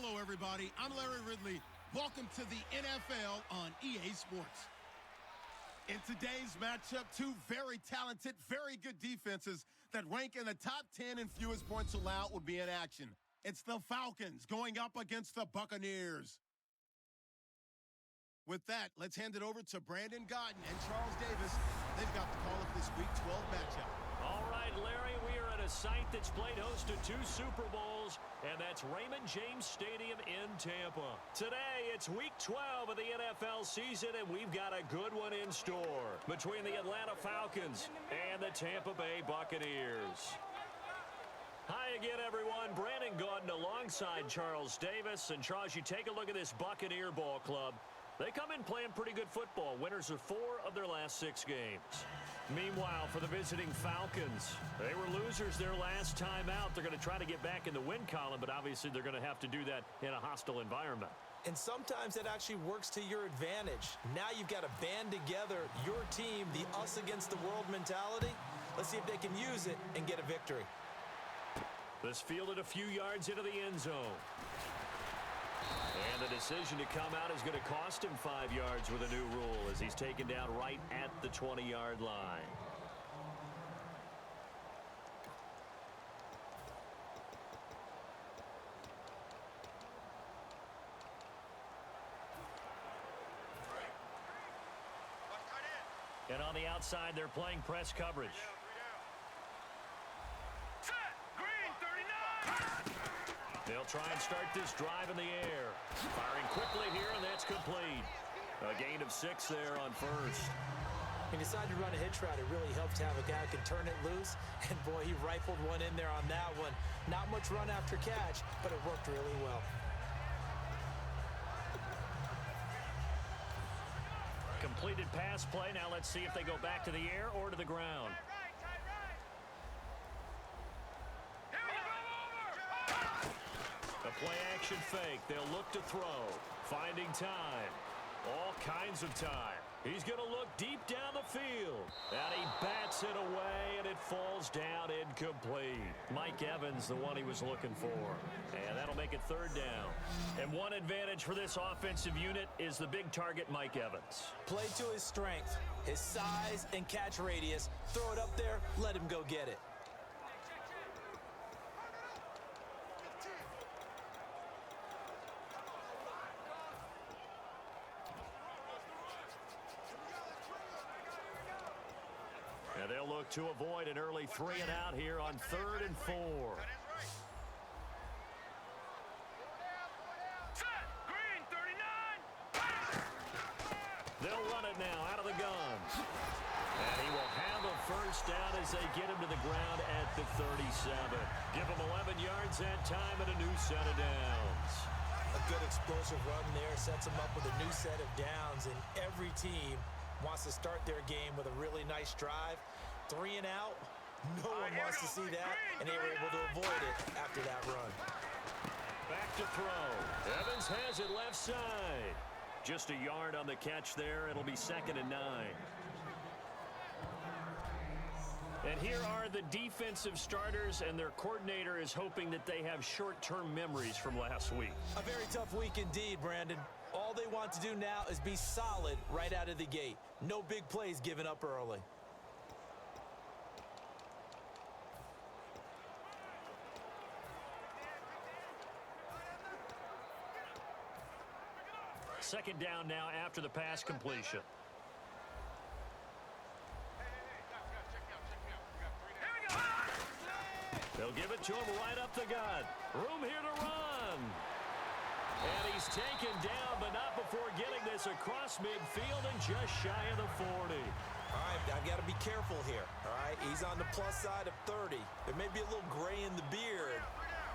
Hello, everybody. I'm Larry Ridley. Welcome to the NFL on EA Sports. In today's matchup, two very talented, very good defenses that rank in the top 10 and fewest points allowed would be in action. It's the Falcons going up against the Buccaneers. With that, let's hand it over to Brandon Godden and Charles Davis. They've got the call of this Week 12 matchup. All right, Larry, we are at a site that's played host to 2 Super Bowls, and that's Raymond James Stadium in Tampa. Today, it's Week 12 of the NFL season, and we've got a good one in store between the Atlanta Falcons and the Tampa Bay Buccaneers. Hi again, everyone. Brandon Godden alongside Charles Davis. And, Charles, you take a look at this Buccaneer ball club. They come in playing pretty good football, winners of 4 of their last 6 games. Meanwhile, for the visiting Falcons, they were losers their last time out. They're going to try to get back in the win column, but obviously they're going to have to do that in a hostile environment. And sometimes it actually works to your advantage. Now you've got to band together your team, the us against the world mentality. Let's see if they can use it and get a victory. This fielded a few yards into the end zone. And the decision to come out is going to cost him 5 yards with a new rule as he's taken down right at the 20-yard line. And on the outside, they're playing press coverage. They'll try and start this drive in the air. Firing quickly here, and that's complete. A gain of 6 there on first. He decided to run a hitch route. It really helped to have a guy who can turn it loose. And, boy, he rifled one in there on that one. Not much run after catch, but it worked really well. Completed pass play. Now let's see if they go back to the air or to the ground. A play-action fake. They'll look to throw. Finding time. All kinds of time. He's going to look deep down the field. And he bats it away, and it falls down incomplete. Mike Evans, the one he was looking for. And that'll make it 3rd down. And one advantage for this offensive unit is the big target, Mike Evans. Play to his strength, his size and catch radius. Throw it up there, let him go get it. And they'll look to avoid an early 3 and out here on 3rd and 4. They'll run it now out of the gun. And he will handle first down as they get him to the ground at the 37. Give him 11 yards that time and a new set of downs. A good explosive run there sets him up with a new set of downs, and every team wants to start their game with a really nice drive. 3 and out, no one wants to see that, and they were able to avoid it after that run. Back to throw. Evans has it left side. Just a yard on the catch there. It'll be 2nd and 9. And here are the defensive starters, and their coordinator is hoping that they have short-term memories from last week. A very tough week indeed, Brandon. All they want to do now is be solid right out of the gate. No big plays given up early. Second down now after the pass completion. They'll give it to him right up the gut. Room here to run. And he's taken down, but not before getting this across midfield and just shy of the 40. All right, I've got to be careful here, all right? He's on the plus side of 30. There may be a little gray in the beard,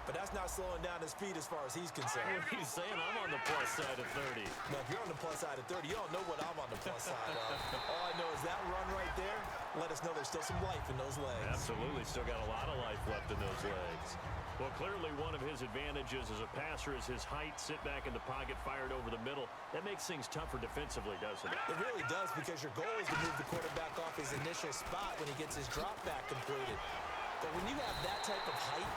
but that's not slowing down his speed as far as he's concerned. He's saying I'm on the plus side of 30. Now, if you're on the plus side of 30, you don't know what I'm on the plus side of. All I know is that run right there, let us know there's still some life in those legs. Absolutely, still got a lot of life left in those legs. Well, clearly one of his advantages as a passer is his height, sit back in the pocket, fired over the middle. That makes things tougher defensively, doesn't it? It really does, because your goal is to move the quarterback off his initial spot when he gets his drop back completed. But when you have that type of height,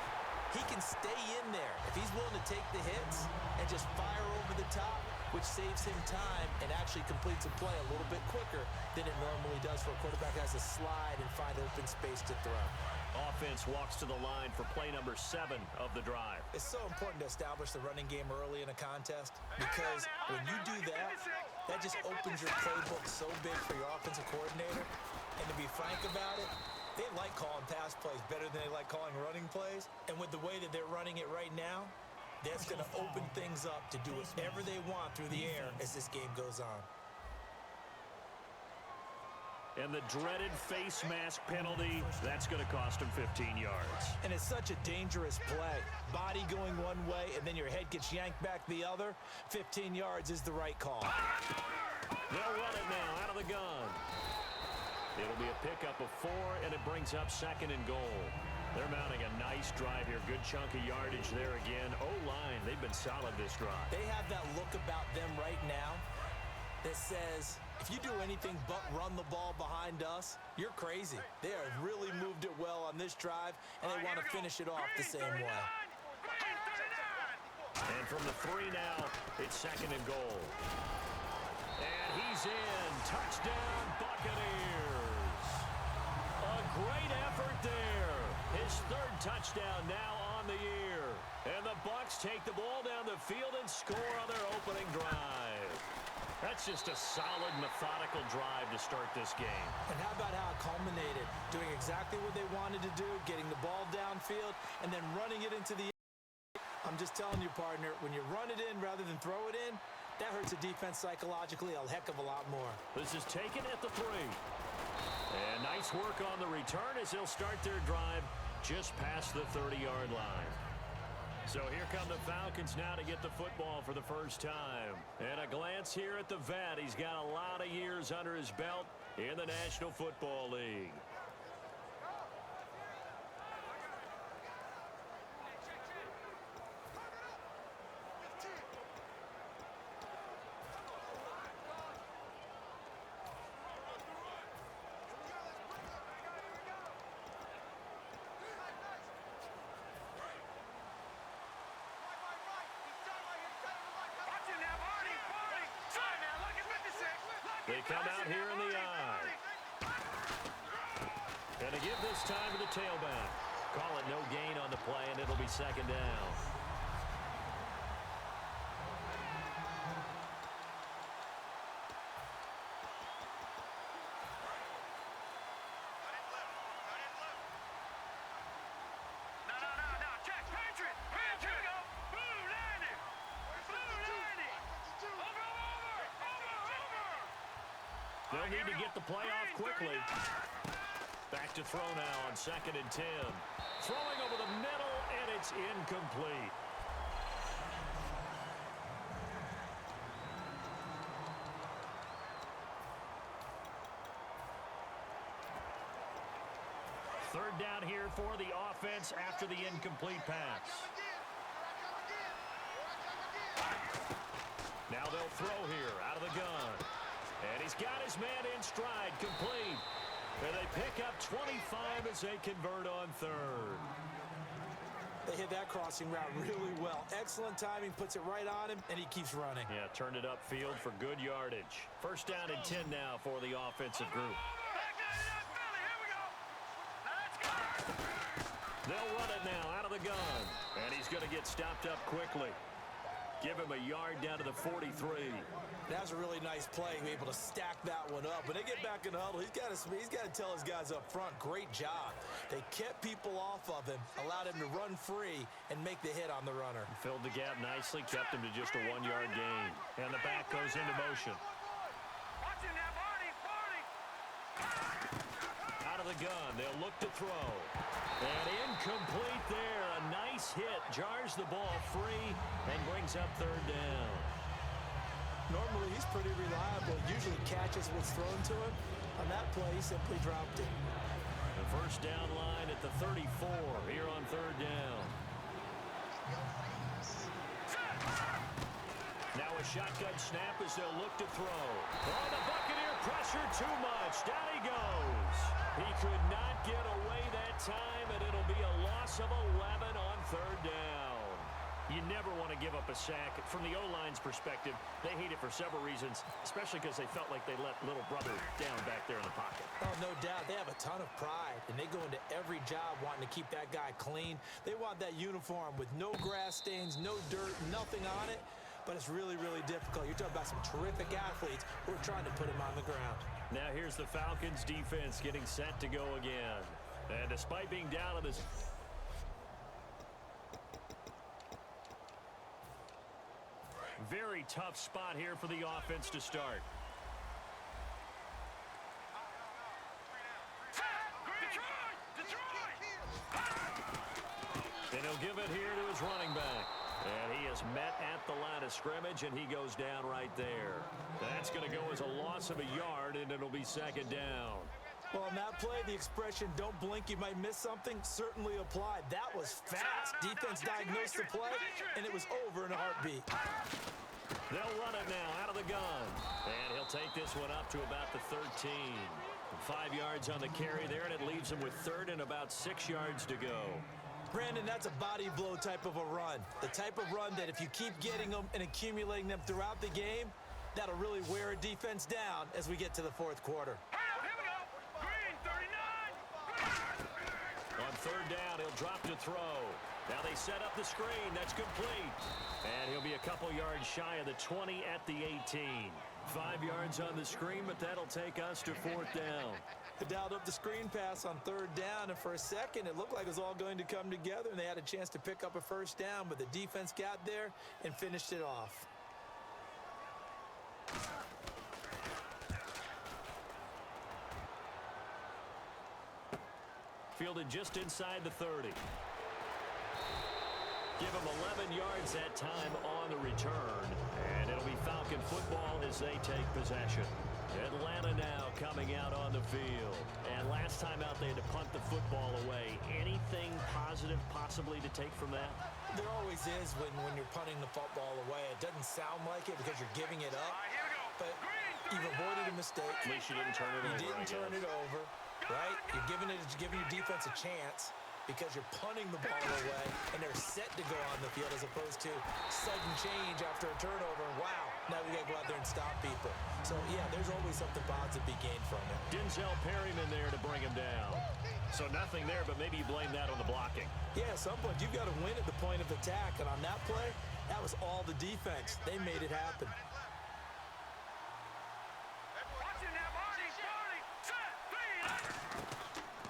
He can stay in there if he's willing to take the hits and just fire over the top, which saves him time and actually completes a play a little bit quicker than it normally does for a quarterback who has to slide and find open space to throw. Offense walks to the line for play number 7 of the drive. It's so important to establish the running game early in a contest because when you do that, that just opens your playbook so big for your offensive coordinator. And to be frank about it, they like calling pass plays better than they like calling running plays. And with the way that they're running it right now, that's going to open things up to do whatever they want through the air as this game goes on. And the dreaded face mask penalty, that's going to cost him 15 yards. And it's such a dangerous play. Body going one way, and then your head gets yanked back the other. 15 yards is the right call. They'll run it now out of the gun. It'll be a pickup of 4, and it brings up 2nd and goal. They're mounting a nice drive here. Good chunk of yardage there again. O-line, they've been solid this drive. They have that look about them right now that says, if you do anything but run the ball behind us, you're crazy. They have really moved it well on this drive, and they want to finish it off the same way. And from the 3 now, it's 2nd and goal. And he's in. Touchdown, Buccaneers. A great effort there. His 3rd touchdown now on the year. And the Bucs take the ball down the field and score on their opening drive. That's just a solid, methodical drive to start this game. And how about how it culminated? Doing exactly what they wanted to do, getting the ball downfield, and then running it into the end. I'm just telling you, partner, when you run it in rather than throw it in, that hurts the defense psychologically a heck of a lot more. This is taken at the 3. And nice work on the return as they'll start their drive just past the 30-yard line. So here come the Falcons now to get the football for the first time. And a glance here at the vet. He's got a lot of years under his belt in the National Football League. They come out here in the eye. And to give this time to the tailback. Call it no gain on the play, and it'll be 2nd down. They'll need to get the play off quickly. Back to throw now on 2nd and 10. Throwing over the middle, and it's incomplete. Third down here for the offense after the incomplete pass. Now they'll throw here out of the gun. And he's got his man in stride, complete. And they pick up 25 as they convert on 3rd. They hit that crossing route really well. Excellent timing, puts it right on him, and he keeps running. Yeah, turned it upfield for good yardage. First down and 10 now for the offensive group. They'll run it now out of the gun. And he's going to get stopped up quickly. Give him a yard down to the 43. That was a really nice play, able to stack that one up. When they get back in the huddle, he's got to tell his guys up front, great job. They kept people off of him, allowed him to run free and make the hit on the runner. Filled the gap nicely, kept him to just a 1-yard gain. And the back goes into motion. Out of the gun, they'll look to throw. And incomplete there. A nice hit, jars the ball free and brings up 3rd down. Normally, he's pretty reliable. Usually catches what's thrown to him. On that play, he simply dropped it. The first down line at the 34 here on 3rd down. Now a shotgun snap as they'll look to throw. Oh, the Buccaneer pressure too much. Down he goes. He could not get away that time, and it'll be a loss loss of 11 on third down. You never want to give up a sack. From the O-line's perspective, they hate it for several reasons, especially because they felt like they let little brother down back there in the pocket. Oh, no doubt. They have a ton of pride, and they go into every job wanting to keep that guy clean. They want that uniform with no grass stains, no dirt, nothing on it. But it's really, really difficult. You're talking about some terrific athletes who are trying to put him on the ground. Now here's the Falcons defense getting set to go again. And despite being down on this... very tough spot here for the offense to start. And he'll give it here to his running back. And he is met at the line of scrimmage, and he goes down right there. That's going to go as a loss of a yard, and it'll be second down. Well, on that play, the expression, don't blink, you might miss something, certainly applied. That was fast. Defense diagnosed the play, and it was over in a heartbeat. They'll run it now out of the gun. And he'll take this one up to about the 13. 5 yards on the carry there, and it leaves him with third and about 6 yards to go. Brandon, that's a body blow type of a run. The type of run that if you keep getting them and accumulating them throughout the game, that'll really wear a defense down as we get to the fourth quarter. On third down, he'll drop to throw. Now they set up the screen. That's complete. And he'll be a couple yards shy of the 20 at the 18. 5 yards on the screen, but that'll take us to fourth down. They dialed up the screen pass on third down, and for a second, it looked like it was all going to come together, and they had a chance to pick up a first down, but the defense got there and finished it off. Fielded just inside the 30. Give him 11 yards that time on the return. And it'll be Falcon football as they take possession. Atlanta now coming out on the field. And last time out they had to punt the football away. Anything positive possibly to take from that? There always is when you're punting the football away. It doesn't sound like it because you're giving it up. But you've avoided a mistake. At least you didn't turn it over. You didn't turn it over, right? You're giving your defense a chance because you're punting the ball away, and they're set to go on the field as opposed to sudden change after a turnover. Wow, now we got to go out there and stop people. So, yeah, there's always something positive to be gained from it. Denzel Perryman there to bring him down. So nothing there, but maybe you blame that on the blocking. Yeah, at some point, you've got to win at the point of attack, and on that play, that was all the defense. They made it happen.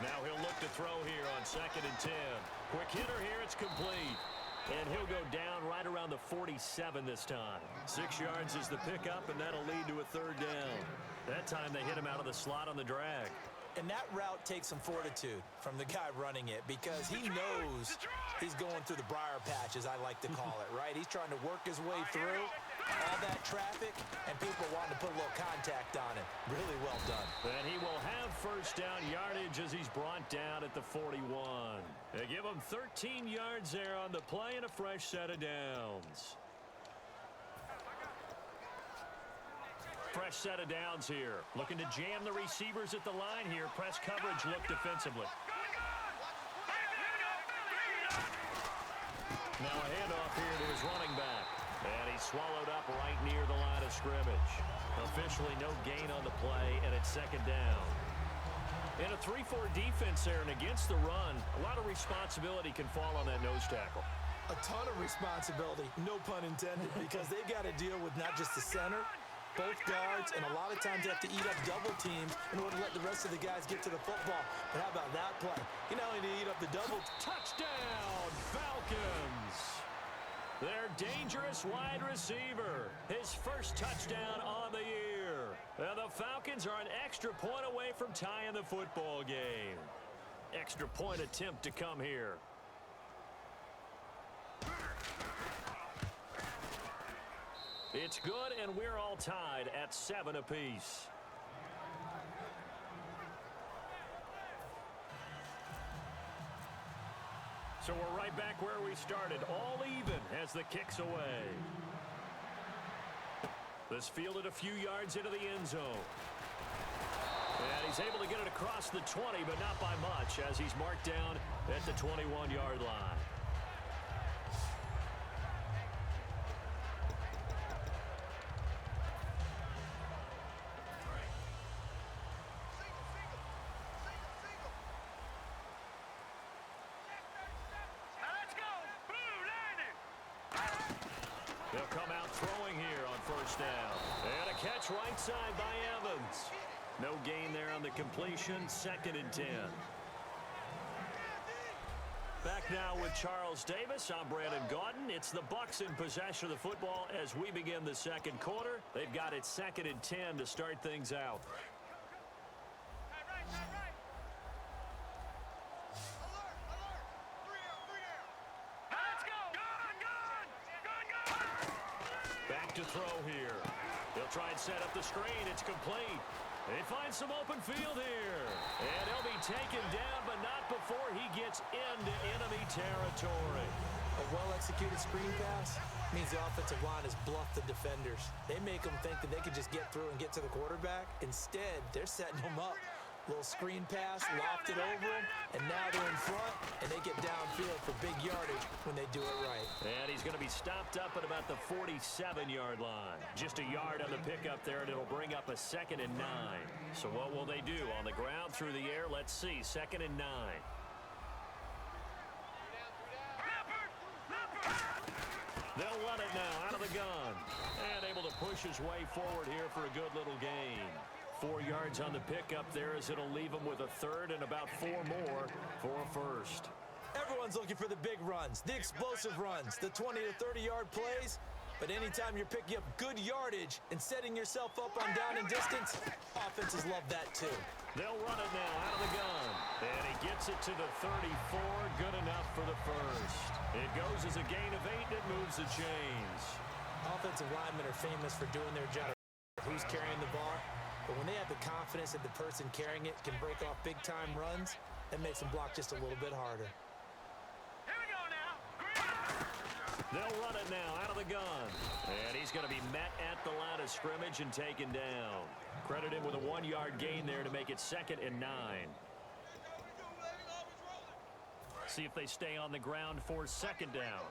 Now he'll look to throw here on 2nd and 10. Quick hitter here, it's complete. And he'll go down right around the 47 this time. 6 yards is the pickup, and that'll lead to a third down. That time they hit him out of the slot on the drag. And that route takes some fortitude from the guy running it because he knows he's going through the briar patch, as I like to call it, right? He's trying to work his way through all that traffic, and people wanting to put a little contact on it. Really well done. And he will have first down yardage as he's brought down at the 41. They give him 13 yards there on the play and a fresh set of downs. Fresh set of downs here. Looking to jam the receivers at the line here. Press coverage look defensively. Now a handoff here to his running back. And he's swallowed up right near the line of scrimmage. Officially no gain on the play, and it's second down. In a 3-4 defense there and against the run, a lot of responsibility can fall on that nose tackle. A ton of responsibility, no pun intended, because they've got to deal with not just the center, both guards, and a lot of times they have to eat up double teams in order to let the rest of the guys get to the football. But how about that play? You not only need to eat up the double. Touchdown, Falcons! Their dangerous wide receiver. His first touchdown on the year. And the Falcons are an extra point away from tying the football game. Extra point attempt to come here. It's good, and we're all tied at 7 apiece. So we're right back where we started, all even as the kick's away. This fielded a few yards into the end zone. And he's able to get it across the 20, but not by much, as he's marked down at the 21-yard line. They'll come out throwing here on first down. And a catch right side by Evans. No gain there on the completion. 2nd and 10. Back now with Charles Davis. I'm Brandon Gaudin. It's the Bucs in possession of the football as we begin the second quarter. They've got it 2nd and 10 to start things out. To throw here. He'll try and set up the screen. It's complete. They find some open field here. And he'll be taken down, but not before he gets into enemy territory. A well-executed screen pass means the offensive line has bluffed the defenders. They make them think that they can just get through and get to the quarterback. Instead, they're setting them up. Little screen pass, lofted over them, and now they're in front, and they get downfield for big yardage when they do it right. And he's going to be stopped up at about the 47-yard line. Just a yard on the pickup there, and it'll bring up a 2nd and 9. So what will they do? On the ground, through the air, let's see. 2nd and 9. They'll run it now out of the gun. And able to push his way forward here for a good little gain. 4 yards on the pickup there as it'll leave him with a 3rd and about 4 more for a 1st. Everyone's looking for the big runs, the explosive runs, the 20 to 30-yard plays. But anytime you're picking up good yardage and setting yourself up on down and distance, offenses love that too. They'll run it now out of the gun. And he gets it to the 34. Good enough for the 1st. It goes as a gain of 8 and it moves the chains. Offensive linemen are famous for doing their job. Who's carrying the ball? But when they have the confidence that the person carrying it can break off big-time runs, that makes them block just a little bit harder. Here we go now. They'll run it now out of the gun. And he's going to be met at the line of scrimmage and taken down. Credit him with a 1-yard gain there to make it 2nd and 9. See if they stay on the ground for 2nd down.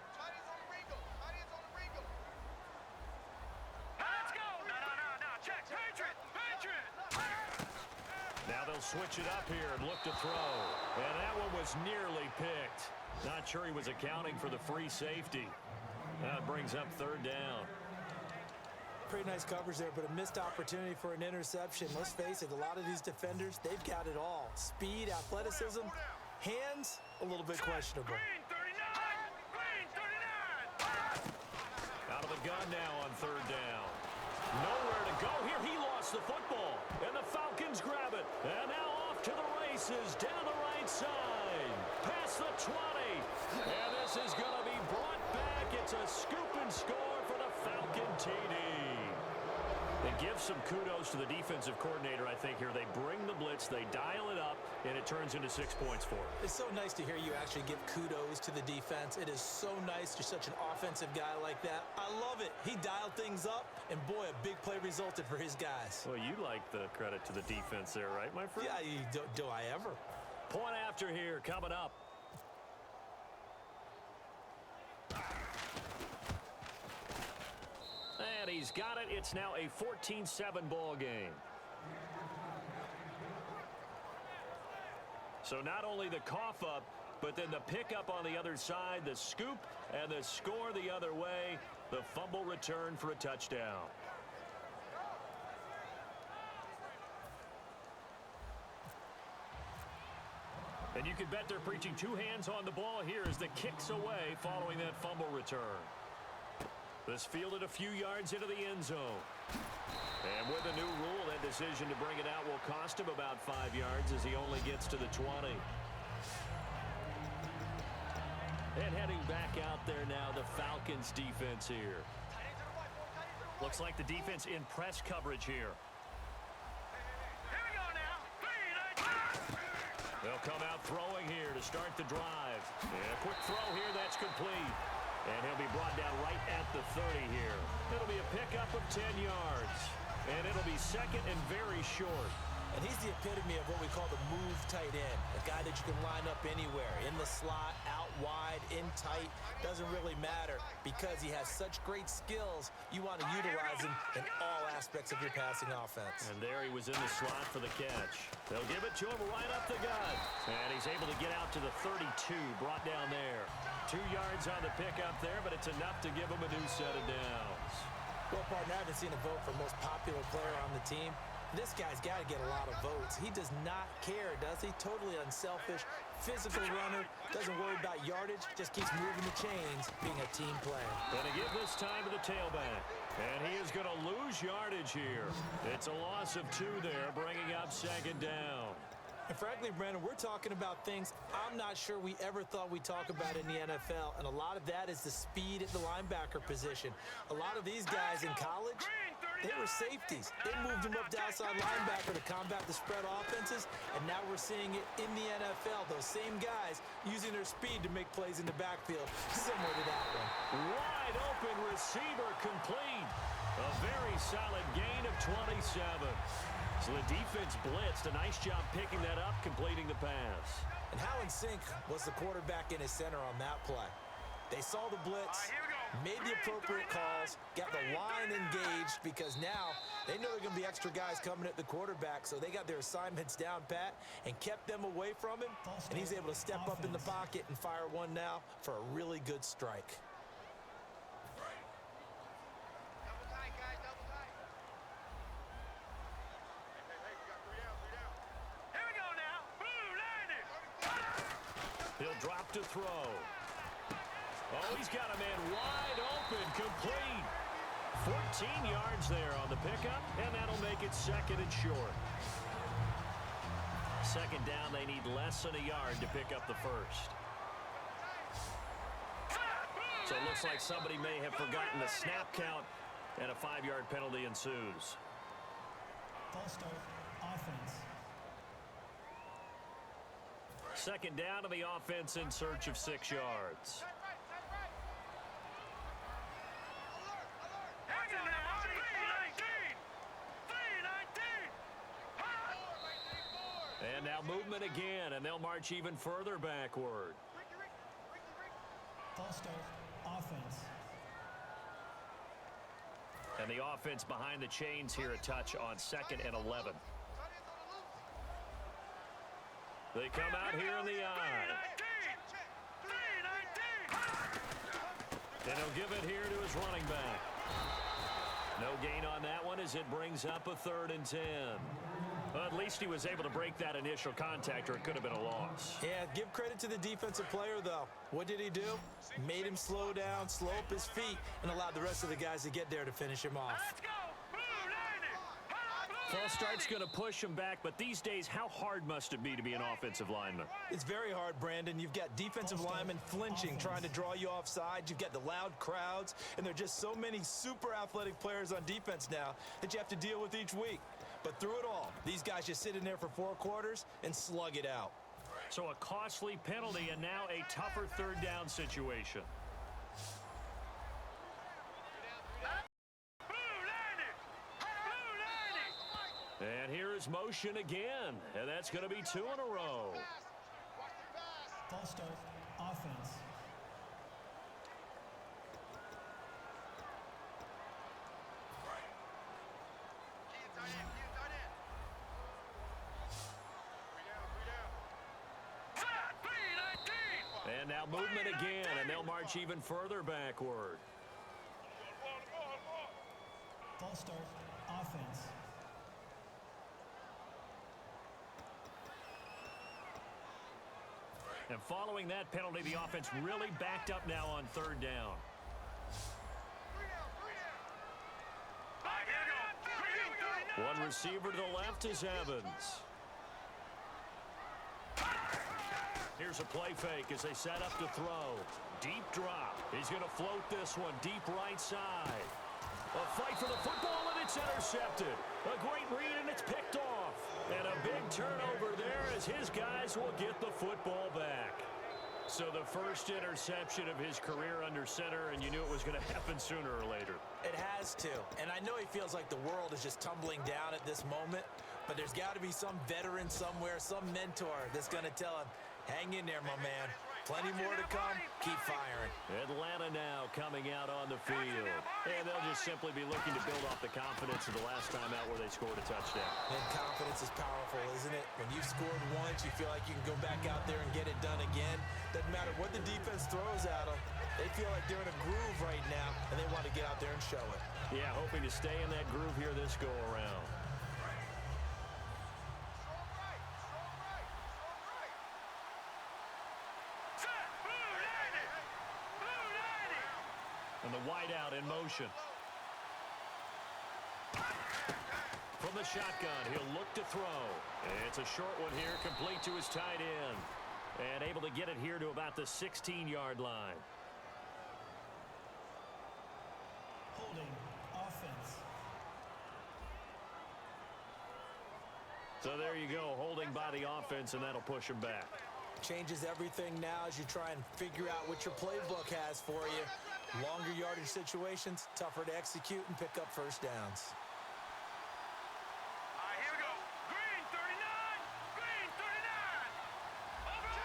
Now they'll switch it up here and look to throw. And that one was nearly picked. Not sure he was accounting for the free safety. That brings up 3rd down. Pretty nice coverage there, but a missed opportunity for an interception. Let's face it, a lot of these defenders, they've got it all. Speed, athleticism, hands, a little bit questionable. Green 39! Green 39! Out of the gun now on 3rd down. Nowhere to go here. He lost the football. And the Falcons grab it. And now off to the races down the right side. Past the 20. And this is going to be brought back. It's a scoop and score for the Falcon TD. They give some kudos to the defensive coordinator, I think, here. They bring the blitz, they dial it up, and it turns into 6 points for them. It's so nice to hear you actually give kudos to the defense. It is so nice. You're such an offensive guy like that. I love it. He dialed things up, and boy, a big play resulted for his guys. Well, you like the credit to the defense there, right, my friend? Yeah, do I ever? Point after here coming up. And he's got it. It's now a 14-7 ball game. So not only the cough up, but then the pickup on the other side, the scoop, and the score the other way. The fumble return for a touchdown. And you can bet they're preaching 2 hands on the ball here as the kick's away following that fumble return. This fielded a few yards into the end zone. And with a new rule, that decision to bring it out will cost him about 5 yards as he only gets to the 20. And heading back out there now, the Falcons defense here. Looks like the defense in press coverage here. Here we go now. They'll come out throwing here to start the drive. And a quick throw here, that's complete. And he'll be brought down right at the 30 here. It'll be a pickup of 10 yards. And it'll be second and very short. And he's the epitome of what we call the move tight end, a guy that you can line up anywhere, in the slot, out wide, in tight, doesn't really matter because he has such great skills. You want to utilize him in all aspects of your passing offense. And there he was in the slot for the catch. They'll give it to him right up the gut. And he's able to get out to the 32, brought down there. 2 yards on the pickup there, but it's enough to give him a new set of downs. Well, partner, I haven't seen a vote for most popular player on the team. This guy's got to get a lot of votes. He does not care, does he? Totally unselfish, physical runner, doesn't worry about yardage, just keeps moving the chains, being a team player. Going to give this time to the tailback. And he is going to lose yardage here. It's a loss of 2 there, bringing up 2nd down. And frankly, Brandon, we're talking about things I'm not sure we ever thought we'd talk about in the NFL, and a lot of that is the speed at the linebacker position. A lot of these guys in college, they were safeties. They moved them up to outside linebacker to combat the spread offenses, and now we're seeing it in the NFL. Those same guys using their speed to make plays in the backfield, similar to that one. Wide open receiver complete. A very solid gain of 27. So the defense blitzed. A nice job picking that up, completing the pass. And how in sync was the quarterback in his center on that play? They saw the blitz, made the appropriate calls, got the line engaged because now they know there are going to be extra guys coming at the quarterback, so they got their assignments down pat and kept them away from him, and he's able to step up in the pocket and fire one now for a really good strike. He'll drop to throw. Oh, he's got a man wide open, complete. 14 yards there on the pickup, and that'll make it 2nd and short. 2nd down, they need less than a yard to pick up the first. So it looks like somebody may have forgotten the snap count, and a 5-yard penalty ensues. False start, offense. 2nd down to the offense in search of 6 yards. And now movement again, and they'll march even further backward. False start, offense. And the offense behind the chains here a touch on 2nd and 11. They come out here in the eye. And he'll give it here to his running back. No gain on that one as it brings up a 3rd and 10. Well, at least he was able to break that initial contact, or it could have been a loss. Yeah, give credit to the defensive player, though. What did he do? Made him slow down, slow up his feet, and allowed the rest of the guys to get there to finish him off. False start's going to push him back, but these days, how hard must it be to be an offensive lineman? It's very hard, Brandon. You've got defensive linemen flinching, trying to draw you offside. You've got the loud crowds, and there are just so many super athletic players on defense now that you have to deal with each week. But through it all, these guys just sit in there for 4 quarters and slug it out. So a costly penalty and now a tougher 3rd down situation. And here is motion again, and that's going to be 2 in a row. False start, offense. And now movement again, and they'll march even further backward. False start, offense. And following that penalty, the offense really backed up now on 3rd down. One receiver to the left is Evans. Here's a play fake as they set up to throw. Deep drop. He's going to float this one deep right side. A fight for the football, and it's intercepted. A great read, and it's picked off. And a big turnover there as his guys will get the football back. So the first interception of his career under center, and you knew it was going to happen sooner or later. It has to. And I know he feels like the world is just tumbling down at this moment. But there's got to be some veteran somewhere, some mentor that's going to tell him, hang in there, my man. Plenty more to come. Keep firing. Atlanta now coming out on the field. And they'll just simply be looking to build off the confidence of the last time out where they scored a touchdown. And confidence is powerful, isn't it? When you've scored once, you feel like you can go back out there and get it done again. Doesn't matter what the defense throws at them. They feel like they're in a groove right now, and they want to get out there and show it. Yeah, hoping to stay in that groove here this go-around. And the wideout in motion. From the shotgun, he'll look to throw. It's a short one here, complete to his tight end. And able to get it here to about the 16-yard line. Holding offense. So there you go, holding by the offense, and that'll push him back. Changes everything now as you try and figure out what your playbook has for you. Longer yardage situations, tougher to execute and pick up first downs. All right, here we go. Green, 39. Green, 39. Over.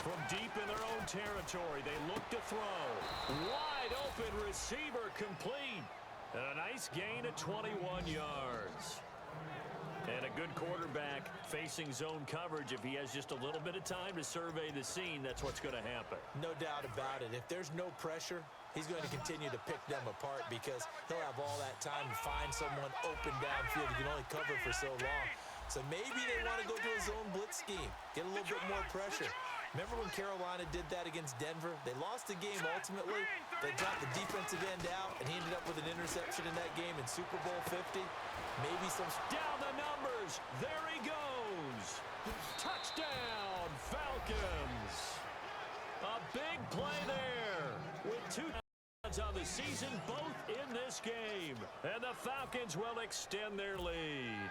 From deep in their own territory, they look to throw. Wide open receiver complete. And a nice gain of 21 yards. And a good quarterback facing zone coverage. If he has just a little bit of time to survey the scene, that's what's going to happen. No doubt about it. If there's no pressure, he's going to continue to pick them apart because he'll have all that time to find someone open downfield. He can only cover for so long. So maybe they want to go to a zone blitz scheme, get a little bit more pressure. Remember when Carolina did that against Denver? They lost the game ultimately. They dropped the defensive end out, and he ended up with an interception in that game in Super Bowl 50. Maybe some... Down the numbers. There he goes. Touchdown, Falcons. A big play there with 2 touchdowns on the season, both in this game. And the Falcons will extend their lead.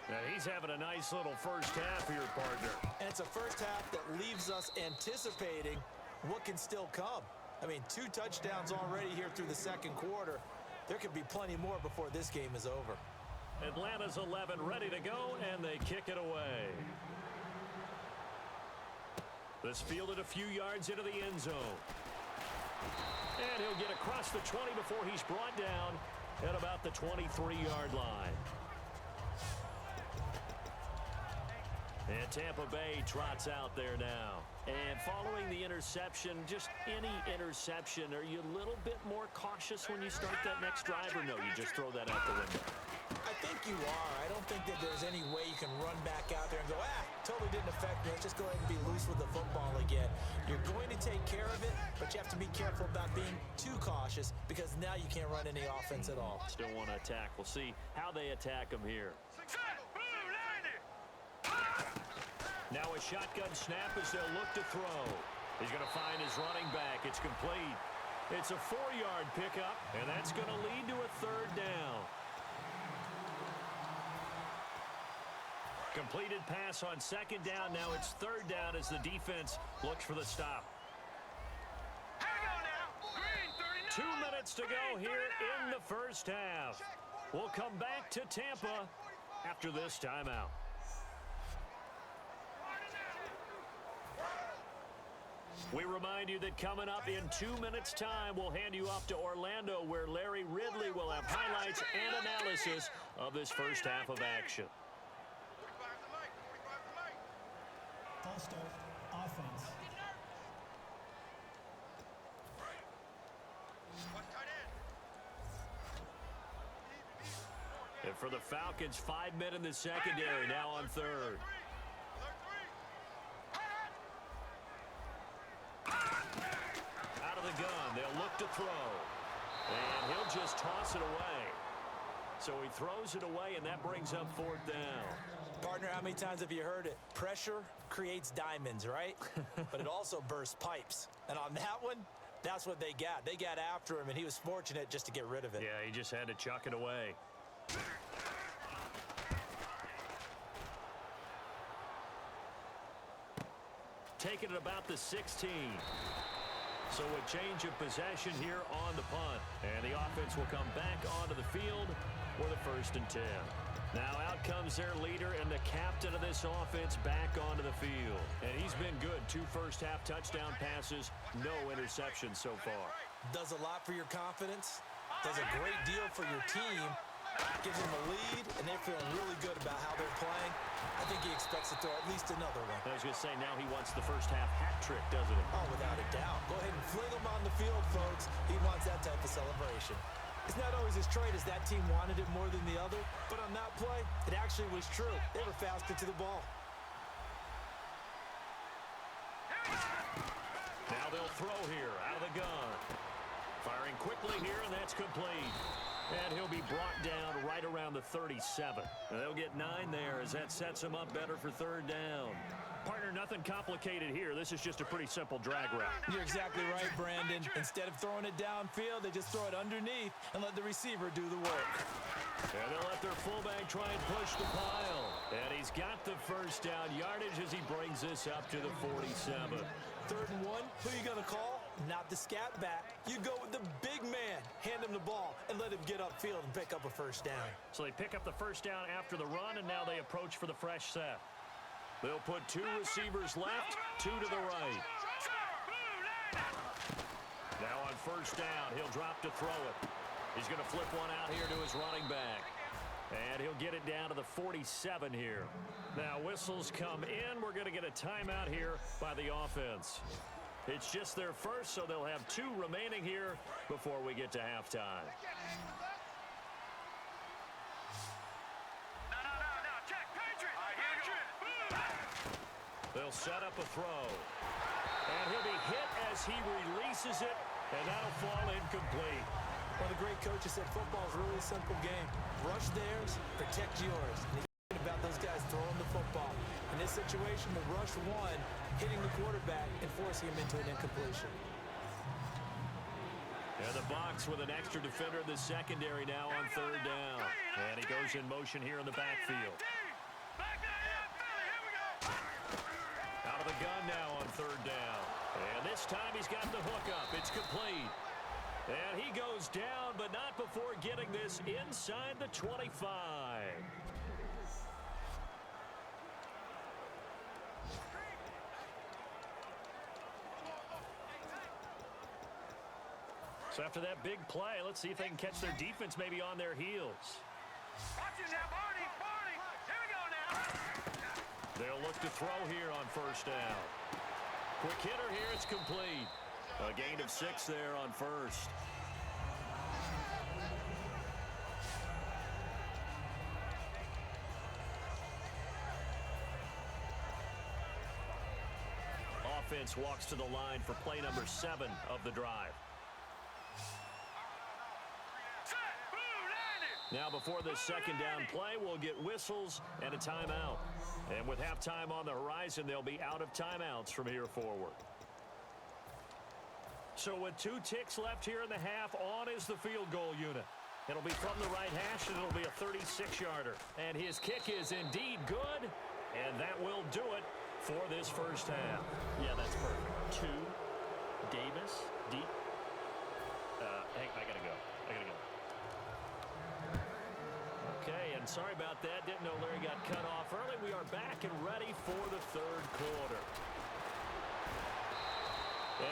Now, he's having a nice little first half here, partner. And it's a first half that leaves us anticipating what can still come. I mean, 2 touchdowns already here through the second quarter. There could be plenty more before this game is over. Atlanta's 11 ready to go, and they kick it away. This fielded a few yards into the end zone. And he'll get across the 20 before he's brought down at about the 23-yard line. And Tampa Bay trots out there now. And following the interception, just any interception, are you a little bit more cautious when you start that next drive, or no, you just throw that out the window? I think you are. I don't think that there's any way you can run back out there and go, totally didn't affect me. Let's just go ahead and be loose with the football again. You're going to take care of it, but you have to be careful about being too cautious because now you can't run any offense at all. Still want to attack. We'll see how they attack him here. Now a shotgun snap as they'll look to throw. He's going to find his running back. It's complete. It's a 4-yard pickup, and that's going to lead to a 3rd down. Completed pass on 2nd down. Now it's 3rd down as the defense looks for the stop. 2 minutes to go here in the first half. We'll come back to Tampa after this timeout. We remind you that coming up in 2 minutes' time, we'll hand you off to Orlando, where Larry Ridley will have highlights and analysis of this first half of action. False start offense. And for the Falcons, 5 men in the secondary, now on 3rd. Out of the gun, they'll look to throw. And he'll just toss it away. So he throws it away, and that brings up 4th down. Partner, how many times have you heard it? Pressure creates diamonds, right? But it also bursts pipes. And on that one, that's what they got. They got after him, and he was fortunate just to get rid of it. Yeah, he just had to chuck it away. Taking it about the 16. So a change of possession here on the punt. And the offense will come back onto the field with a 1st and 10. Now out comes their leader and the captain of this offense back onto the field. And he's been good. 2 first-half touchdown passes, no interceptions so far. Does a lot for your confidence. Does a great deal for your team. Gives them a lead, and they're feeling really good about how they're playing. I think he expects to throw at least another one. I was going to say, now he wants the first-half hat trick, doesn't he? Oh, without a doubt. Go ahead and fling him on the field, folks. He wants that type of celebration. It's not always as straight as that team wanted it more than the other, but on that play, it actually was true. They were faster to the ball. Now they'll throw here out of the gun. Firing quickly here, and that's complete. And he'll be brought down right around the 37. They'll get 9 there as that sets him up better for 3rd down. Partner, nothing complicated here. This is just a pretty simple drag route. You're exactly right, Brandon. Instead of throwing it downfield, they just throw it underneath and let the receiver do the work. And they'll let their fullback try and push the pile. And he's got the 1st down yardage as he brings this up to the 47. 3rd and 1, who are you going to call? Not the scat back. You go with the big man. Hand him the ball and let him get upfield and pick up a 1st down. So they pick up the 1st down after the run, and now they approach for the fresh set. They'll put 2 receivers left, 2 to the right. Now on 1st down, he'll drop to throw it. He's going to flip one out here to his running back. And he'll get it down to the 47 here. Now whistles come in. We're going to get a timeout here by the offense. It's just their first, so they'll have 2 remaining here before we get to halftime. They'll set up a throw. And he'll be hit as he releases it, and that'll fall incomplete. Well, the great coach has said football is really a simple game. Rush theirs, protect yours. And he's about those guys throwing the football. In this situation, the rush one, hitting the quarterback and forcing him into an incompletion. And the box with an extra defender in the secondary now on 3rd down. And he goes in motion here in the backfield. Out of the gun now on 3rd down. And this time he's got the hook up. It's complete. And he goes down, but not before getting this inside the 25. So after that big play, let's see if they can catch their defense maybe on their heels. Watch it now, Barney, Barney. Here we go now. They'll look to throw here on 1st down. Quick hitter here, it's complete. A gain of 6 there on 1st. Offense walks to the line for play number 7 of the drive. Now before this 2nd down play, we'll get whistles and a timeout. And with halftime on the horizon, they'll be out of timeouts from here forward. So with 2 ticks left here in the half, on is the field goal unit. It'll be from the right hash, and it'll be a 36-yarder. And his kick is indeed good, and that will do it for this 1st half. Yeah, that's perfect. 2, Davis, deep. Hey, I gotta go. Okay, and sorry about that. Didn't know Larry got cut off early. We are back and ready for the 3rd quarter.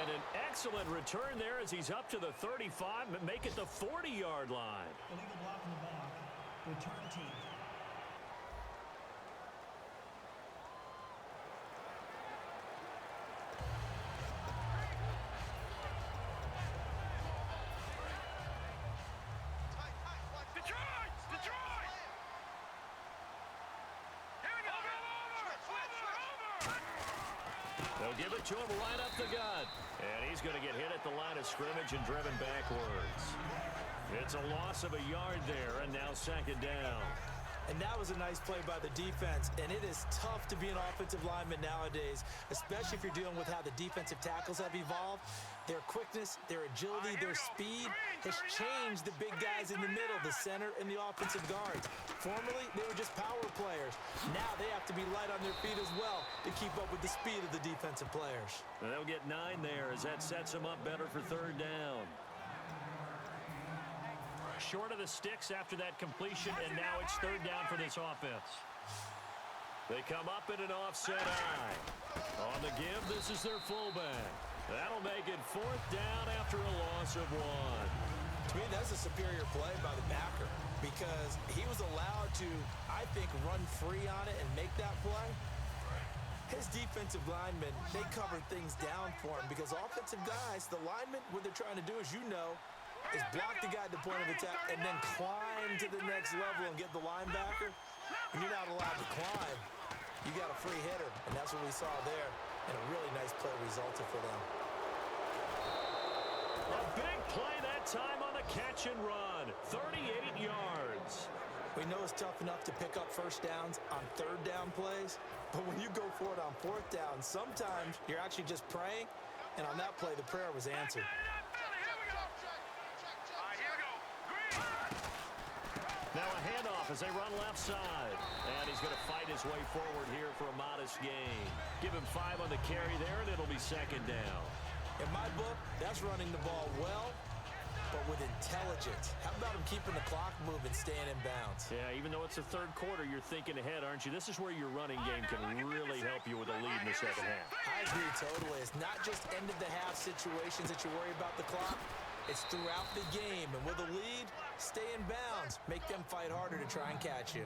And an excellent return there as he's up to the 35, make it the 40-yard line. Illegal block in the back. Return team. They'll give it to him right up the gut. And he's going to get hit at the line of scrimmage and driven backwards. It's a loss of a yard there, and now 2nd down. And that was a nice play by the defense. And it is tough to be an offensive lineman nowadays, especially if you're dealing with how the defensive tackles have evolved. Their quickness, their agility, their speed has changed the big guys in the middle, the center, and the offensive guards. Formerly, they were just power players. Now they have to be light on their feet as well to keep up with the speed of the defensive players. They'll get 9 there as that sets them up better for third down. Short of the sticks after that completion, and now it's third down for this offense. They come up in an offset eye. On the give, this is their fullback. That'll make it fourth down after a loss of 1. To me, that's a superior play by the backer because he was allowed to, I think, run free on it and make that play. His defensive linemen, they cover things down for him because offensive guys, the linemen, what they're trying to do, as you know, is block the guy at the point of attack and then climb to the next level and get the linebacker. And you're not allowed to climb. You got a free hitter, and that's what we saw there. And a really nice play resulted for them. A big play that time on the catch and run. 38 yards. We know it's tough enough to pick up first downs on third down plays, but when you go for it on fourth down, sometimes you're actually just praying, and on that play, the prayer was answered. Now a handoff as they run left side. And he's going to fight his way forward here for a modest gain. Give him 5 on the carry there, and it'll be second down. In my book, that's running the ball well, but with intelligence. How about him keeping the clock moving, staying in bounds? Yeah, even though it's the third quarter, you're thinking ahead, aren't you? This is where your running game can really help you with a lead in the second half. I agree totally. It's not just end-of-the-half situations that you worry about the clock. It's throughout the game, and with a lead, stay in bounds. Make them fight harder to try and catch you.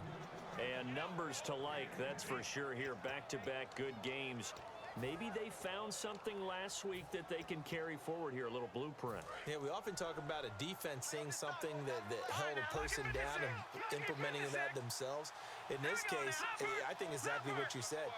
And numbers to like, that's for sure here. Back-to-back good games. Maybe they found something last week that they can carry forward here, a little blueprint. Yeah, we often talk about a defense seeing something that held a person down and implementing that themselves. In this case, I think exactly what you said.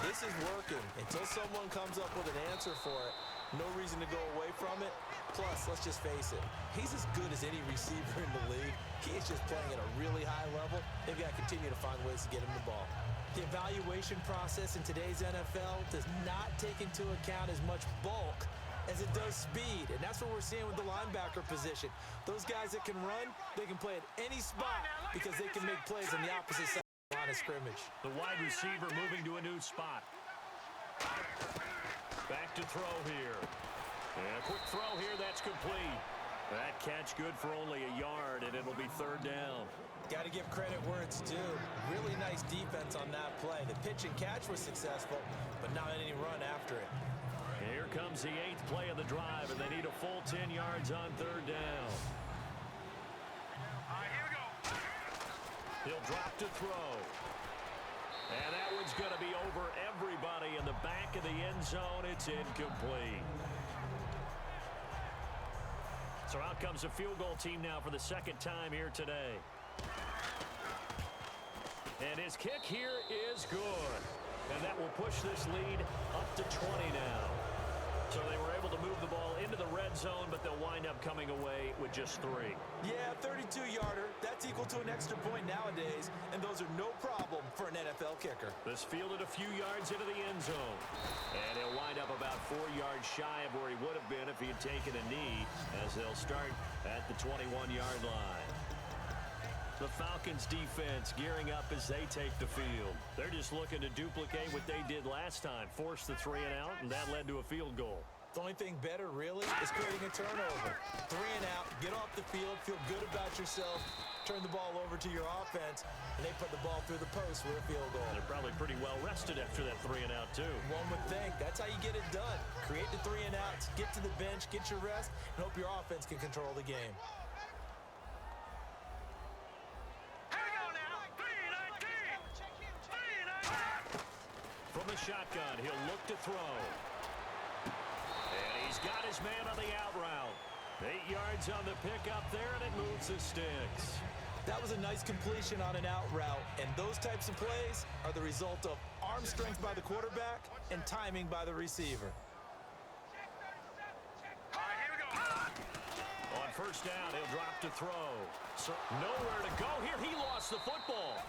This is working. Until someone comes up with an answer for it, no reason to go away from it. Plus, let's just face it, he's as good as any receiver in the league. He is just playing at a really high level. They've got to continue to find ways to get him the ball. The evaluation process in today's NFL does not take into account as much bulk as it does speed, and that's what we're seeing with the linebacker position. Those guys that can run, they can play at any spot because they can make plays on the opposite side of the line of scrimmage. The wide receiver moving to a new spot. Back to throw here. And a quick throw here, that's complete. That catch good for only a yard, and it'll be third down. Got to give credit where it's due. Really nice defense on that play. The pitch and catch was successful, but not any run after it. Here comes the 8th play of the drive, and they need a full 10 yards on third down. Here we go. He'll drop to throw. And that one's going to be over everybody in the back of the end zone. It's incomplete. So out comes the field goal team now for the second time here today. And his kick here is good. And that will push this lead up to 20 now. So they were able to move the ball into the red zone, but they'll wind up coming away with just 3. Yeah, 32-yarder. That's equal to an extra point nowadays, and those are no problem for an NFL kicker. This fielded a few yards into the end zone. And he'll wind up about 4 yards shy of where he would have been if he had taken a knee, as they'll start at the 21-yard line. The Falcons defense gearing up as they take the field. They're just looking to duplicate what they did last time, force the 3 and out, and that led to a field goal. The only thing better, really, is creating a turnover. 3 and out, get off the field, feel good about yourself, turn the ball over to your offense, and they put the ball through the post for a field goal. They're probably pretty well rested after that 3 and out, too. One would think. That's how you get it done. Create the 3 and outs, get to the bench, get your rest, and hope your offense can control the game. From the shotgun, he'll look to throw. And he's got his man on the out route. 8 yards on the pickup there, and it moves the sticks. That was a nice completion on an out route, and those types of plays are the result of arm strength by the quarterback and timing by the receiver. On first down, he'll drop to throw. So nowhere to go here. He lost the football.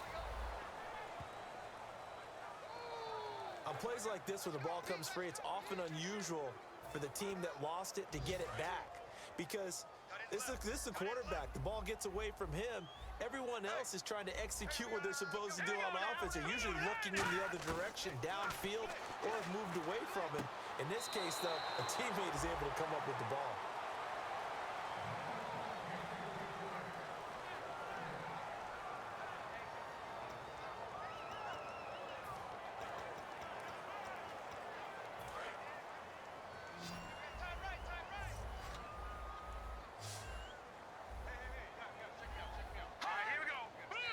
On plays like this, when the ball comes free, it's often unusual for the team that lost it to get it back. Because this is the quarterback. The ball gets away from him. Everyone else is trying to execute what they're supposed to do on offense. They're usually looking in the other direction, downfield, or have moved away from him. In this case, though, a teammate is able to come up with the ball.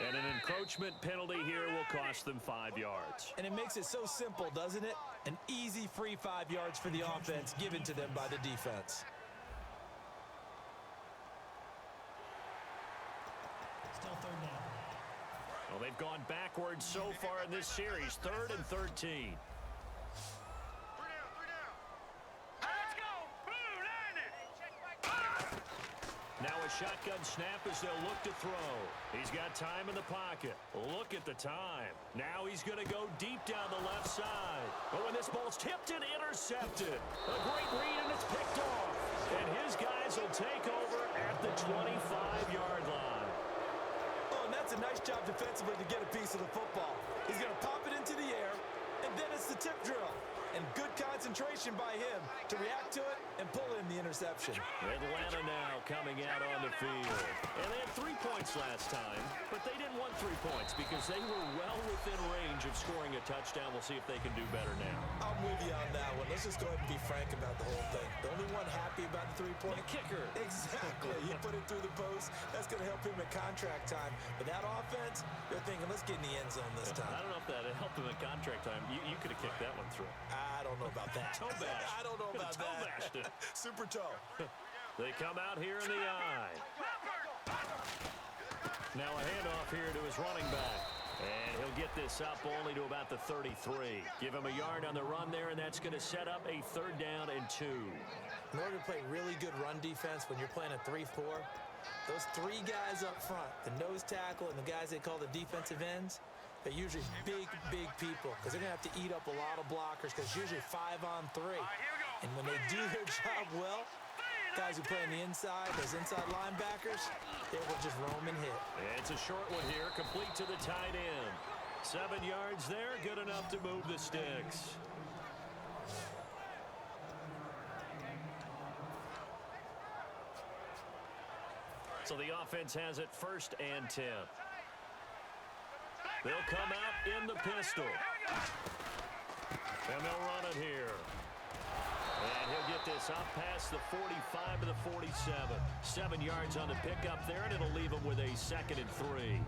And an encroachment penalty here will cost them 5 yards. And it makes it so simple, doesn't it? An easy free 5 yards for the offense given to them by the defense. Still third down. Well, they've gone backwards so far in this series. 3rd and 13. Now a shotgun snap as they'll look to throw. He's got time in the pocket. Look at the time. Now he's going to go deep down the left side. Oh, and this ball's tipped and intercepted. A great read, and it's picked off. And his guys will take over at the 25-yard line. Oh, and that's a nice job defensively to get a piece of the football. He's going to pop it into the air, and then it's the tip drill. And good concentration by him to react to it and pull in the interception. Atlanta now coming out on the field. And they had 3 points last time, but they didn't want 3 points because they were well within range of scoring a touchdown. We'll see if they can do better now. I'm with you on that one. Let's just go ahead and be frank about the whole thing. The only one happy about the 3-point kicker. Exactly. You put it through the post. That's going to help him at contract time. But that offense, they're thinking, let's get in the end zone this time. I don't know if that helped him at contract time. You could have kicked that one through. I don't know about that. Toe bash. I don't know about toe bashed it. Super toe. They come out here in the eye. Now a handoff here to his running back. And he'll get this up only to about the 33. Give him a yard on the run there, and that's going to set up a 3rd down and 2. In order to play really good run defense when you're playing a 3-4, those 3 guys up front, the nose tackle and the guys they call the defensive ends, they're usually big, big people because they're going to have to eat up a lot of blockers because it's usually 5-on-3. And when they do their job well, guys who play on the inside, those inside linebackers, they will just roam and hit. It's a short one here, complete to the tight end. 7 yards there, good enough to move the sticks. So the offense has it 1st and 10. They'll come out in the pistol. And they'll run it here. And he'll get this up past the 45 to the 47. 7 yards on the pickup there, and it'll leave him with a 2nd and 3.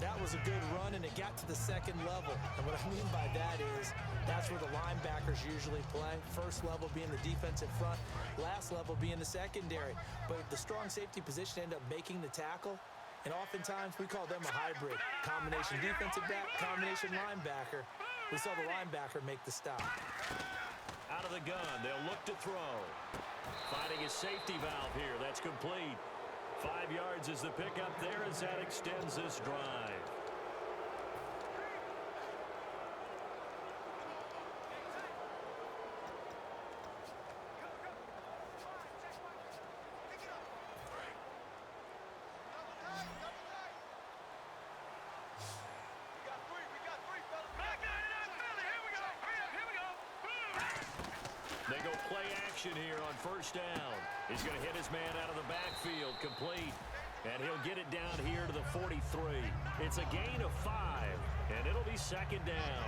That was a good run, and it got to the 2nd level. And what I mean by that is that's where the linebackers usually play. First level being the defensive front, last level being the secondary. But the strong safety position ended up making the tackle. And oftentimes, we call them a hybrid. Combination defensive back, combination linebacker. We saw the linebacker make the stop. Out of the gun, they'll look to throw. Finding a safety valve here. That's complete. 5 yards is the pickup there as that extends this drive. They go play action here on 1st down. He's going to hit his man out of the backfield, complete. And he'll get it down here to the 43. It's a gain of 5, and it'll be 2nd down.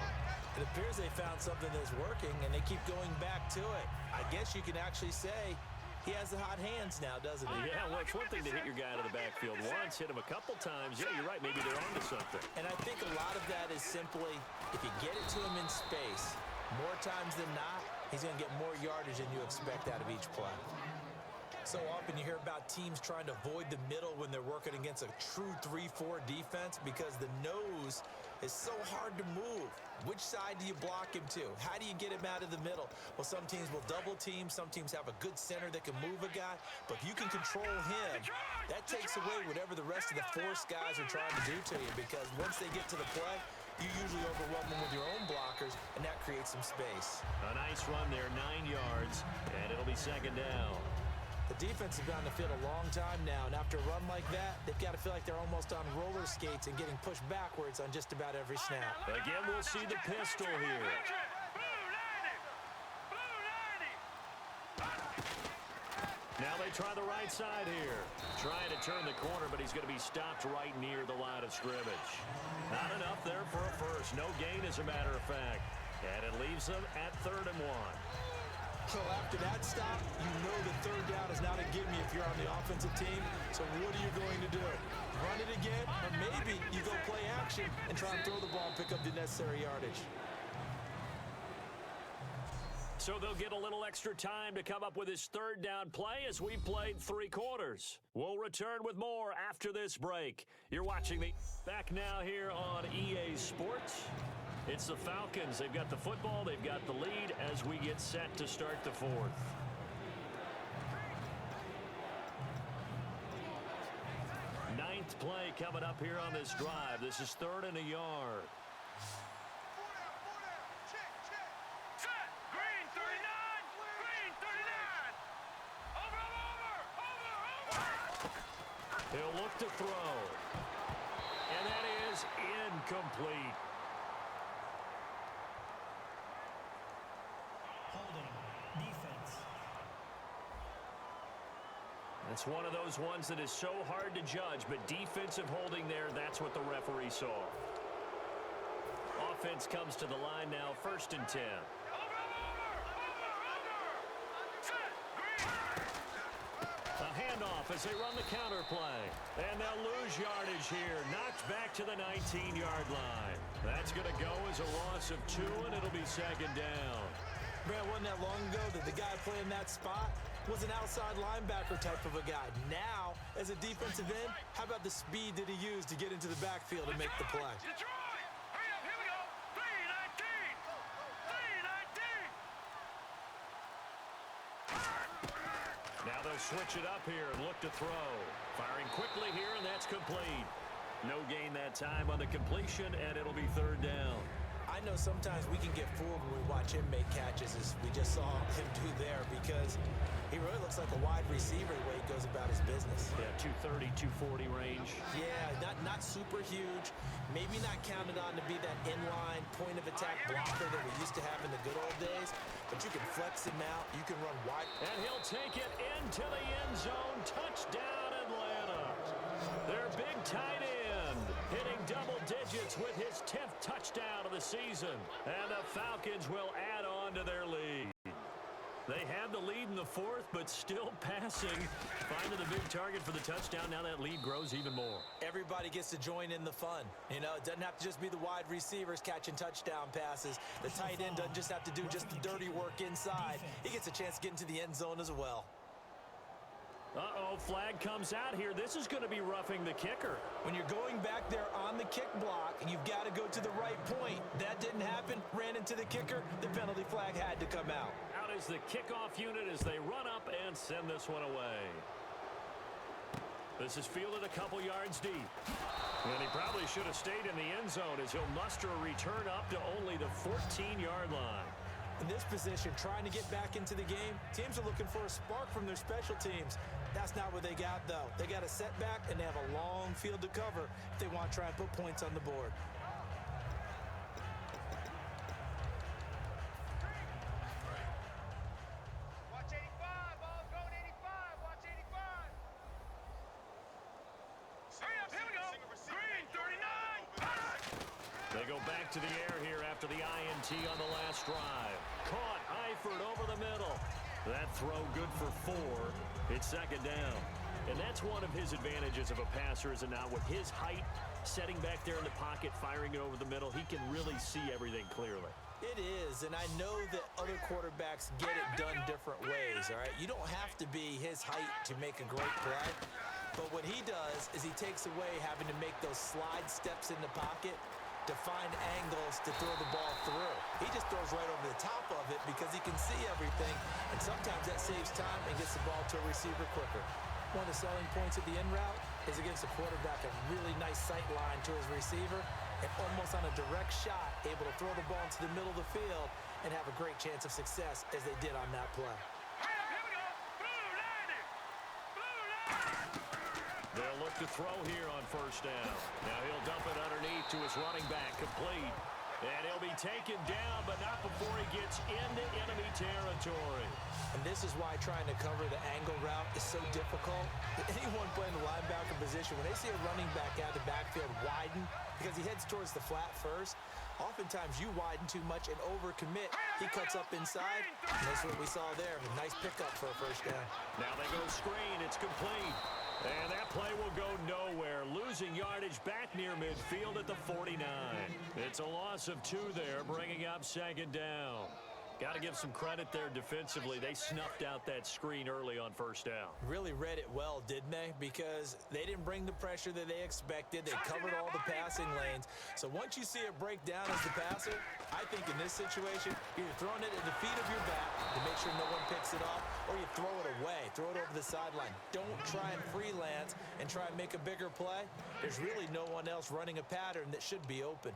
It appears they found something that's working, and they keep going back to it. I guess you can actually say he has the hot hands now, doesn't he? Yeah, well, it's one thing to hit your guy out of the backfield once, hit him a couple times. Yeah, you're right. Maybe they're onto something. And I think a lot of that is simply if you get it to him in space, more times than not, he's going to get more yardage than you expect out of each play. So often you hear about teams trying to avoid the middle when they're working against a true 3-4 defense because the nose is so hard to move. Which side do you block him to? How do you get him out of the middle? Well, some teams will double team. Some teams have a good center that can move a guy. But if you can control him, that takes away whatever the rest of the force guys are trying to do to you because once they get to the play, you usually overwhelm them with your own blockers, and that creates some space. A nice run there, 9 yards, and it'll be second down. The defense has been on the field a long time now, and after a run like that, they've got to feel like they're almost on roller skates and getting pushed backwards on just about every snap. Again, we'll see the pistol here. Now they try the right side here. Trying to turn the corner, but he's going to be stopped right near the line of scrimmage. Not enough there for a first. No gain, as a matter of fact. And it leaves them at 3rd and 1. So after that stop, you know the third down is not a gimme if you're on the offensive team. So what are you going to do? Run it again? Or maybe you go play action and try and throw the ball and pick up the necessary yardage. So they'll get a little extra time to come up with his third down play as we played 3 quarters. We'll return with more after this break. You're watching the back now here on EA Sports. It's the Falcons. They've got the football. They've got the lead as we get set to start the 4th. Ninth play coming up here on this drive. This is 3rd and a yard. Green 39! Green 39! Over! He'll look to throw. And that is incomplete. Defense. It's one of those ones that is so hard to judge, but defensive holding there, that's what the referee saw. Offense comes to the line now, 1st and 10. A handoff as they run the counter play. And they'll lose yardage here. Knocked back to the 19-yard line. That's going to go as a loss of 2, and it'll be 2nd down. Man, wasn't that long ago that the guy playing that spot was an outside linebacker type of a guy. Now, as a defensive end, how about the speed that he used to get into the backfield and make the play? Detroit! Hurry up, here we go! 3-19! Now they'll switch it up here and look to throw. Firing quickly here, and that's complete. No gain that time on the completion, and it'll be 3rd down. I know sometimes we can get fooled when we watch him make catches, as we just saw him do there, because he really looks like a wide receiver the way he goes about his business. Yeah, 230, 240 range. Yeah, not super huge. Maybe not counted on to be that inline point-of-attack blocker that we used to have in the good old days, but you can flex him out. You can run wide. And he'll take it into the end zone. Touchdown, Atlanta. Their big tight end hitting double digits with his 10th touchdown of the season. And the Falcons will add on to their lead. They had the lead in the 4th, but still passing. Finding the big target for the touchdown. Now that lead grows even more. Everybody gets to join in the fun. You know, it doesn't have to just be the wide receivers catching touchdown passes. The tight end doesn't just have to do just the dirty work inside. He gets a chance to get into the end zone as well. Uh-oh, flag comes out here. This is going to be roughing the kicker. When you're going back there on the kick block, you've got to go to the right point. That didn't happen. Ran into the kicker. The penalty flag had to come out. Out is the kickoff unit as they run up and send this one away. This is fielded a couple yards deep. And he probably should have stayed in the end zone as he'll muster a return up to only the 14-yard line. In this position, trying to get back into the game, teams are looking for a spark from their special teams. That's not what they got, though. They got a setback, and they have a long field to cover if they want to try and put points on the board. Watch 85, ball's going 85, watch 85. Hurry up, here we go. Green 39. They go back to the air here after the INT on the last drive. Caught Eifert over the middle. That throw good for 4. It's 2nd down. And that's one of his advantages of a passer, is it not? With his height, setting back there in the pocket, firing it over the middle, he can really see everything clearly. It is, and I know that other quarterbacks get it done different ways, all right? You don't have to be his height to make a great play. But what he does is he takes away having to make those slide steps in the pocket to find angles to throw the ball through. He just throws right over the top of it because he can see everything, and sometimes that saves time and gets the ball to a receiver quicker. One of the selling points of the in route is against a quarterback, a really nice sight line to his receiver. and almost on a direct shot, able to throw the ball into the middle of the field and have a great chance of success as they did on that play. They'll look to throw here on first down. Now he'll dump it underneath to his running back, complete. And he'll be taken down, but not before he gets into enemy territory. And this is why trying to cover the angle route is so difficult. Anyone playing the linebacker position, when they see a running back out of the backfield widen, because he heads towards the flat first, oftentimes you widen too much and overcommit. He cuts up inside, and that's what we saw there. A nice pickup for a first down. Now they go screen. It's complete. And that play will go nowhere, losing yardage back near midfield at the 49. It's a loss of 2 there, bringing up second down. Got to give some credit there defensively. They snuffed out that screen early on first down. Really read it well, didn't they? Because they didn't bring the pressure that they expected. They covered all the passing lanes. So once you see it break down as the passer, I think in this situation, you're throwing it at the feet of your back to make sure no one picks it off, or you throw it away, throw it over the sideline. Don't try and freelance and try and make a bigger play. There's really no one else running a pattern that should be open.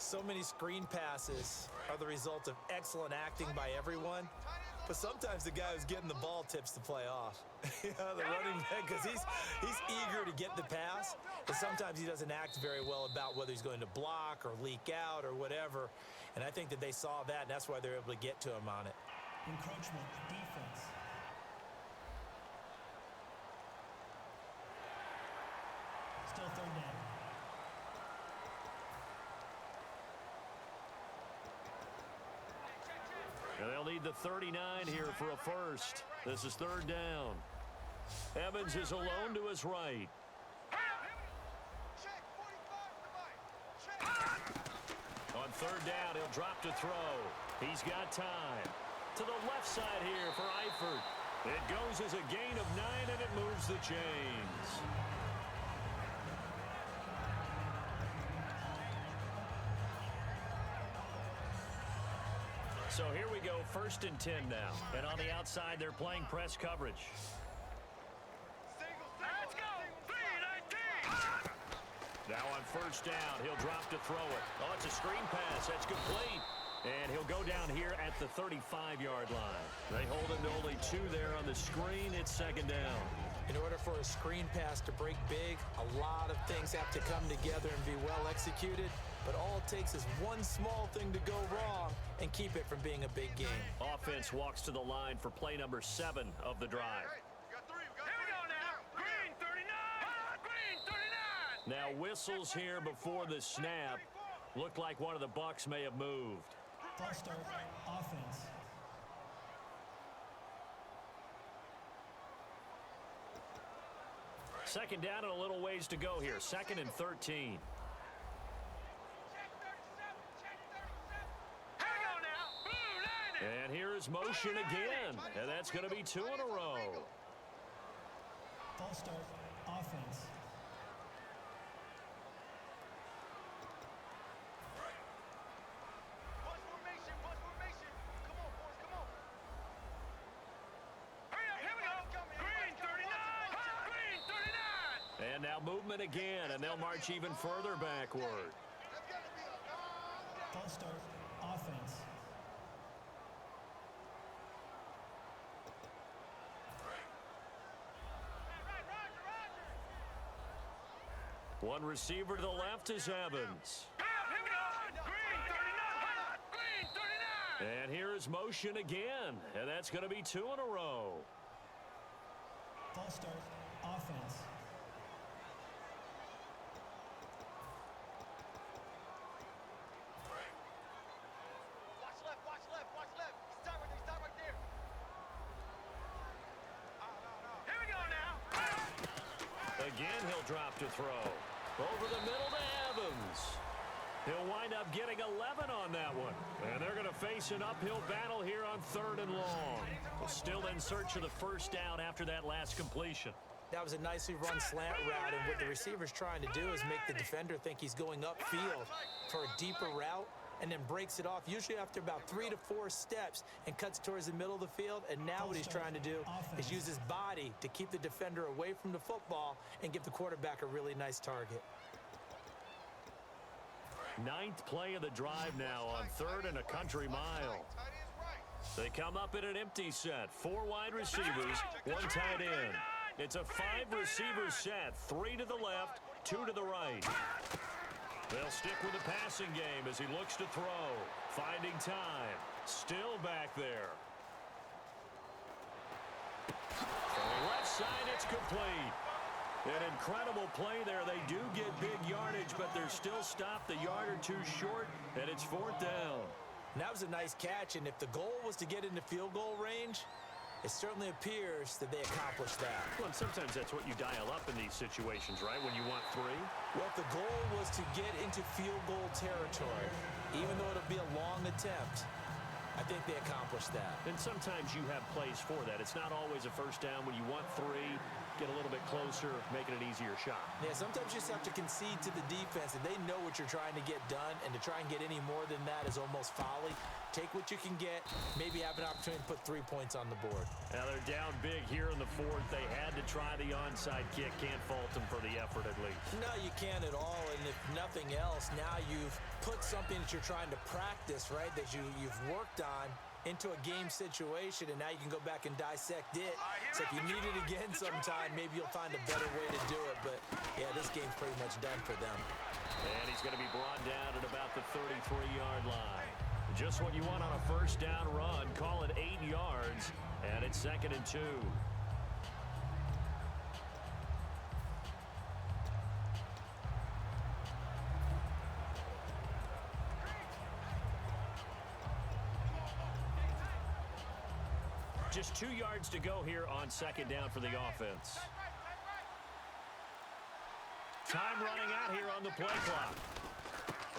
So many screen passes are the result of excellent acting by everyone, but sometimes the guy who's getting the ball tips the play off. The running back, because he's eager to get the pass, but sometimes he doesn't act very well about whether he's going to block or leak out or whatever. And I think that they saw that, and that's why they're able to get to him on it. Encroachment defense. Still third down. And they'll need the 39 here for a first. This is third down. Evans is alone to his right. On third down, he'll drop to throw. He's got time. To the left side here for Eifert. It goes as a gain of 9, and it moves the chains. So here we go, 1st and 10 now. And on the outside, they're playing press coverage. Let's go! 3-19! Now on first down, he'll drop to throw it. Oh, it's a screen pass. That's complete. And he'll go down here at the 35-yard line. They hold him to only 2 there on the screen. It's second down. In order for a screen pass to break big, a lot of things have to come together and be well executed. But all it takes is one small thing to go wrong and keep it from being a big game. Offense walks to the line for play number 7 of the drive. Here we go now! Green 39! Green 39! Now whistles here before the snap. Looked like one of the Bucs may have moved. False start offense. Second down and a little ways to go here. 2nd and 13. And here is motion again. And that's going to be 2 in a row. False start offense. And now movement again, and they'll march even further backward. False start offense. One receiver to the left is Evans. And here is motion again, and that's going to be 2 in a row. False start offense. Stop right there. Here we go now. Again, he'll drop to throw. Over the middle to Evans. He'll wind up getting 11 on that one. And they're going to face an uphill battle here on 3rd and long. Still in search of the first down after that last completion. That was a nicely run slant route, and what the receiver's trying to do is make the defender think he's going upfield for a deeper route, and then breaks it off, usually after about 3 to 4 steps, and cuts towards the middle of the field. And now what he's trying to do is use his body to keep the defender away from the football and give the quarterback a really nice target. Ninth play of the drive now on 3rd and a country mile. They come up in an empty set. 4 wide receivers, 1 tight end. It's a 5-receiver set. 3 to the left, 2 to the right. They'll stick with the passing game as he looks to throw. Finding time. Still back there. From the left side, it's complete. An incredible play there. They do get big yardage, but they're still stopped a yard or 2 short, and it's 4th down. And that was a nice catch, and if the goal was to get into field goal range, it certainly appears that they accomplished that. Well, and sometimes that's what you dial up in these situations, right, when you want 3? Well, if the goal was to get into field goal territory, even though it'll be a long attempt, I think they accomplished that. And sometimes you have plays for that. It's not always a first down when you want 3. Get a little bit closer, making an easier shot. Yeah, sometimes you just have to concede to the defense, and they know what you're trying to get done, and to try and get any more than that is almost folly. Take what you can get, maybe have an opportunity to put 3 points on the board. Now they're down big here in the 4th. They had to try the onside kick. Can't fault them for the effort at least. No, you can't at all, and if nothing else, now you've put something that you're trying to practice, right, that you've worked on into a game situation, and now you can go back and dissect it. So if you need it again sometime, maybe you'll find a better way to do it. But, yeah, this game's pretty much done for them. And he's going to be brought down at about the 33-yard line. Just what you want on a first down run. Call it 8 yards, and it's 2nd and 2. Just 2 yards to go here on 2nd down for the offense. Time running out here on the play clock.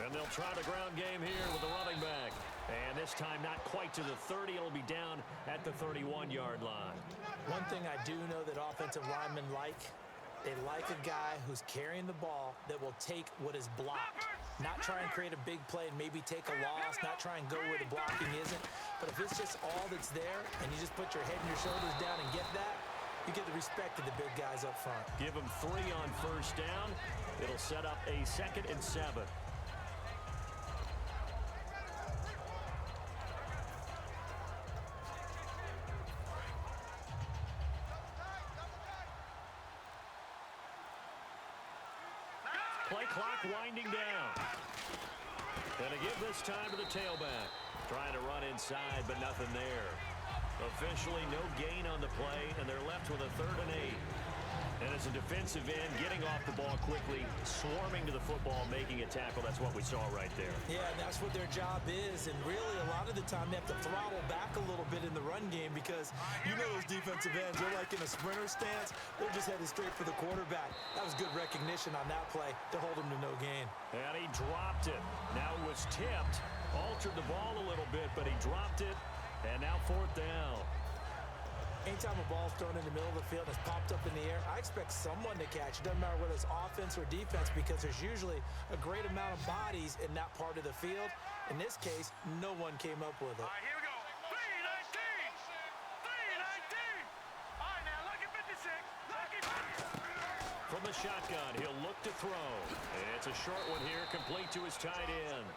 And they'll try the ground game here with the running back. And this time not quite to the 30. It'll be down at the 31-yard line. One thing I do know that offensive linemen like, they like a guy who's carrying the ball that will take what is blocked. Not try and create a big play and maybe take a loss, not try and go where the blocking isn't. But if it's just all that's there and you just put your head and your shoulders down and get that, you get the respect of the big guys up front. Give them 3 on first down. It'll set up a 2nd and 7. Play clock winding down. And a give this time to the tailback. Trying to run inside, but nothing there. Officially, no gain on the play, and they're left with a 3rd and 8. And as a defensive end, getting off the ball quickly, swarming to the football, making a tackle. That's what we saw right there. Yeah, and that's what their job is. And really, a lot of the time, they have to throttle back a little bit in the run game because you know those defensive ends, they're like in a sprinter stance. They're just headed straight for the quarterback. That was good recognition on that play to hold him to no gain. And he dropped it. Now it was tipped. Altered the ball a little bit, but he dropped it. And now 4th down. Anytime a ball's thrown in the middle of the field and it's popped up in the air, I expect someone to catch. It doesn't matter whether it's offense or defense because there's usually a great amount of bodies in that part of the field. In this case, no one came up with it. All right, here we go. 319. 319. All right, now lucky 56. Lucky 56. From the shotgun, he'll look to throw. It's a short one here, complete to his tight end.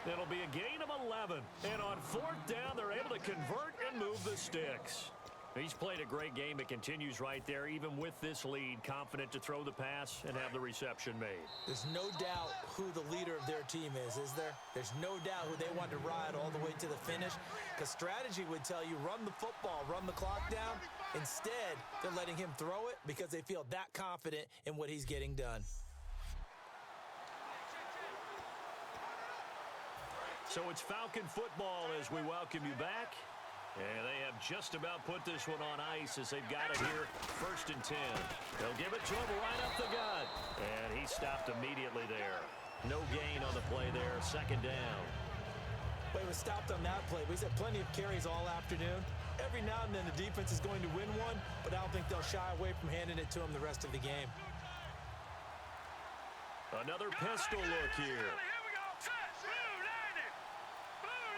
It'll be a gain of 11. And on 4th down, they're able to convert and move the sticks. He's played a great game. It continues right there, even with this lead, confident to throw the pass and have the reception made. There's no doubt who the leader of their team is there? There's no doubt who they want to ride all the way to the finish, because strategy would tell you run the football, run the clock down. Instead, they're letting him throw it because they feel that confident in what he's getting done. So it's Falcon football as we welcome you back. And they have just about put this one on ice as they've got it here, 1st and 10. They'll give it to him right up the gut. And he stopped immediately there. No gain on the play there, 2nd down. But he was stopped on that play. He's had plenty of carries all afternoon. Every now and then the defense is going to win one, but I don't think they'll shy away from handing it to him the rest of the game. Another pistol look here. Here we go. Set. Blue 90. Blue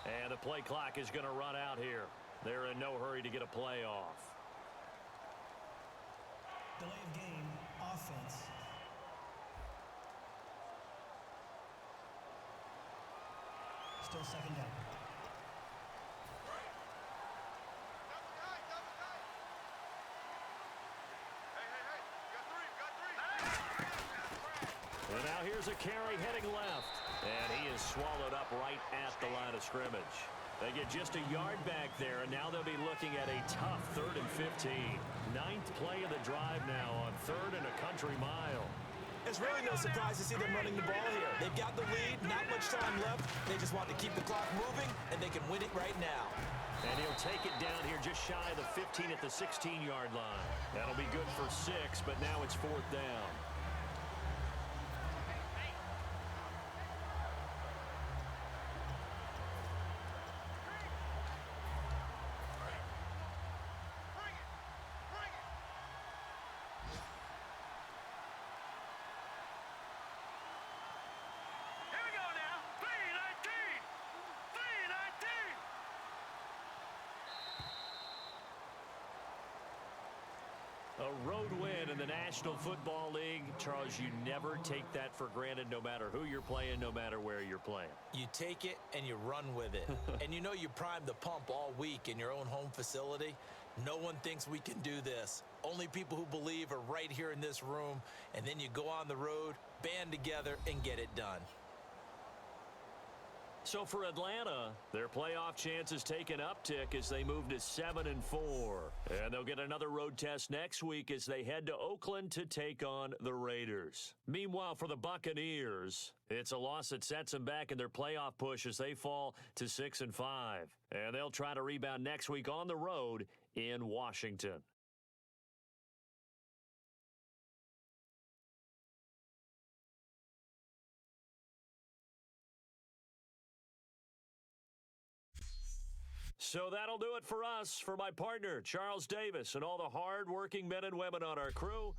90. And the play clock is going to run out here. They're in no hurry to get a play off. Delay of game, offense. Still second down. And now here's a carry heading left. And he is swallowed up right at the line of scrimmage. They get just a yard back there, and now they'll be looking at a tough 3rd and 15. 9th play of the drive now on 3rd and a country mile. It's really no surprise to see them running the ball here. They've got the lead, not much time left. They just want to keep the clock moving, and they can win it right now. And he'll take it down here just shy of the 15 at the 16-yard line. That'll be good for 6, but now it's 4th down. A road win in the National Football League. Charles, you never take that for granted no matter who you're playing, no matter where you're playing. You take it and you run with it. And you know you primed the pump all week in your own home facility. No one thinks we can do this. Only people who believe are right here in this room. And then you go on the road, band together, and get it done. So for Atlanta, their playoff chances take an uptick as they move to 7-4. And they'll get another road test next week as they head to Oakland to take on the Raiders. Meanwhile, for the Buccaneers, it's a loss that sets them back in their playoff push as they fall to 6-5. And they'll try to rebound next week on the road in Washington. So that'll do it for us. For my partner, Charles Davis, and all the hard-working men and women on our crew,